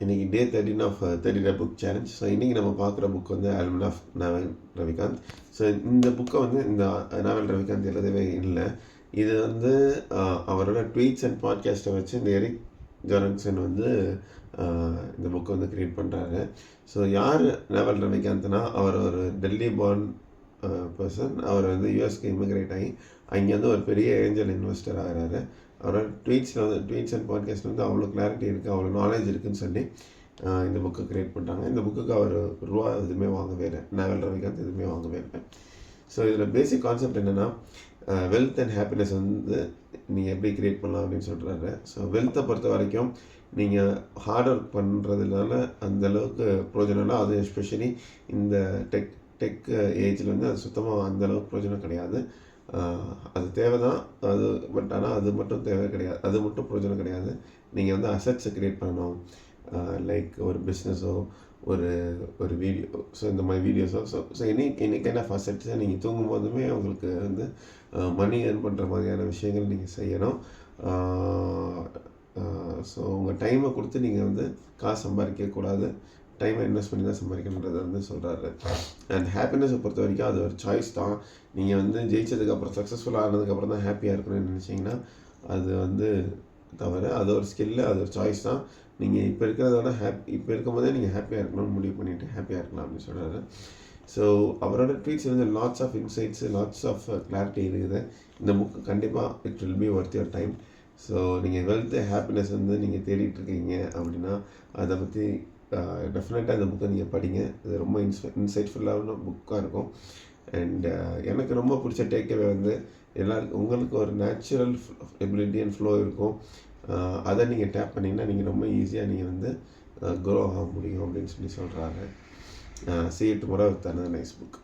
இன்றைக்கி டே 13 of 30 book challenge. So இன்றைக்கி நம்ம பார்க்குற புக் வந்து ஆல்மன் ஆஃப் நாவல் ரவிகாந்த். ஸோ இந்த புக்கை வந்து இந்த நாவல் ரவிகாந்த் எழுதவே இல்லை. இது வந்து அவரோட ட்வீட்ஸ் அண்ட் பாட்காஸ்ட்டை வச்சு இந்த எரிக் ஜாரன்சன் வந்து இந்த புக்கை வந்து க்ரியேட் பண்ணுறாரு. ஸோ யார் நாவல் ரவிகாந்த்னா, அவர் ஒரு டெல்லி பார்ன் பர்சன். அவர் வந்து யூஎஸ்க்கு இமிக்ரேட் ஆகி அங்கே வந்து ஒரு பெரிய ஏஞ்சல் இன்வெஸ்டர் ஆகிறாரு. அவரோட ட்வீட்ஸ் அண்ட் பாட்காஸ்ட் வந்து அவ்வளோ கிளாரிட்டி இருக்குது, அவ்வளோ நாலேஜ் இருக்குதுன்னு சொல்லி இந்த புக்கை க்ரியேட் பண்ணுறாங்க. இந்த புக்குக்கு அவர் ரூபா எதுவுமே வாங்கவே இல்லை, நாவல் ரவிகாந்த் எதுவுமே வாங்கவே இல்லை. ஸோ இதில் பேசிக் கான்செப்ட் என்னென்னா, வெல்த் அண்ட் ஹாப்பினஸ் வந்து நீங்கள் எப்படி க்ரியேட் பண்ணலாம் அப்படின்னு சொல்கிறாரு. ஸோ வெல்த்தை பொறுத்த வரைக்கும் நீங்கள் ஹார்ட் ஒர்க் பண்ணுறதுனால அந்தளவுக்கு ப்ரோஜனம் இல்லை. அது எஸ்பெஷலி இந்த டெக் ஏஜில் வந்து அது சுத்தமாக அந்தளவுக்கு ப்ரோஜனம் கிடையாது. அது தேவை தான், ஆனால் அது மட்டும் தேவை கிடையாது, அது மட்டும் பிரயோஜனம் கிடையாது. நீங்கள் வந்து அசட்ஸை க்ரியேட் பண்ணணும். லைக் ஒரு பிஸ்னஸோ ஒரு வீடியோ, ஸோ இந்த மாதிரி வீடியோஸோ, ஸோ எனி கைண்ட் ஆஃப் அசட்ஸை நீங்கள் தூங்கும் போதுமே உங்களுக்கு வந்து மணி ஏர்ன் பண்ணுற மாதிரியான விஷயங்கள் நீங்கள் செய்யணும். ஸோ உங்கள் டைமை கொடுத்து நீங்கள் வந்து காசு சம்பாதிக்கக்கூடாது, டைமை இன்வெஸ்ட் பண்ணி தான் சம்பாதிக்கணுன்றதை வந்து சொல்கிறாரு. அண்ட் ஹாப்பினஸை பொறுத்த வரைக்கும் அது ஒரு சாய்ஸ் தான். நீங்கள் வந்து ஜெயிச்சதுக்கப்புறம், சக்ஸஸ்ஃபுல்லாக ஆனதுக்கப்புறம் தான் ஹாப்பியாக இருக்கணும்னு நினச்சிங்கன்னா அது வந்து தவிர, அது ஒரு ஸ்கில்லு, அது ஒரு சாய்ஸ் தான். நீங்கள் இப்போ இருக்கிறதோட இப்போ இருக்கும்போதே நீங்கள் ஹாப்பியாக இருக்கணும்னு முடிவு பண்ணிவிட்டு ஹாப்பியாக இருக்கலாம் அப்படின்னு சொல்கிறாரு. ஸோ அவரோட ட்வீட்ஸ் வந்து lots of insights, lots of clarity இருக்குது. இந்த புக்கு கண்டிப்பாக it will be worth your time. So நீங்கள் வெல்த் ஹாப்பினஸ் வந்து நீங்கள் தேடிட்டுருக்கீங்க அப்படின்னா அதை பற்றி டெஃபினட்டாக இந்த புக்கை நீங்கள் படிங்க. இது ரொம்ப இன்சைட்ஃபுல்லான புக்காக இருக்கும். அண்ட் எனக்கு ரொம்ப பிடிச்ச டேக்அவே வந்து உங்களுக்கு ஒரு நேச்சுரல் எபிலிட்டி அண்ட் ஃப்ளோ இருக்கும். அதை நீங்கள் டேப் பண்ணிங்கன்னா நீங்கள் ரொம்ப ஈஸியாக நீங்கள் வந்து க்ரோ ஆக முடியும் அப்படின்னு சொல்லி சொல்கிறாங்க. See you tomorrow with another nice book.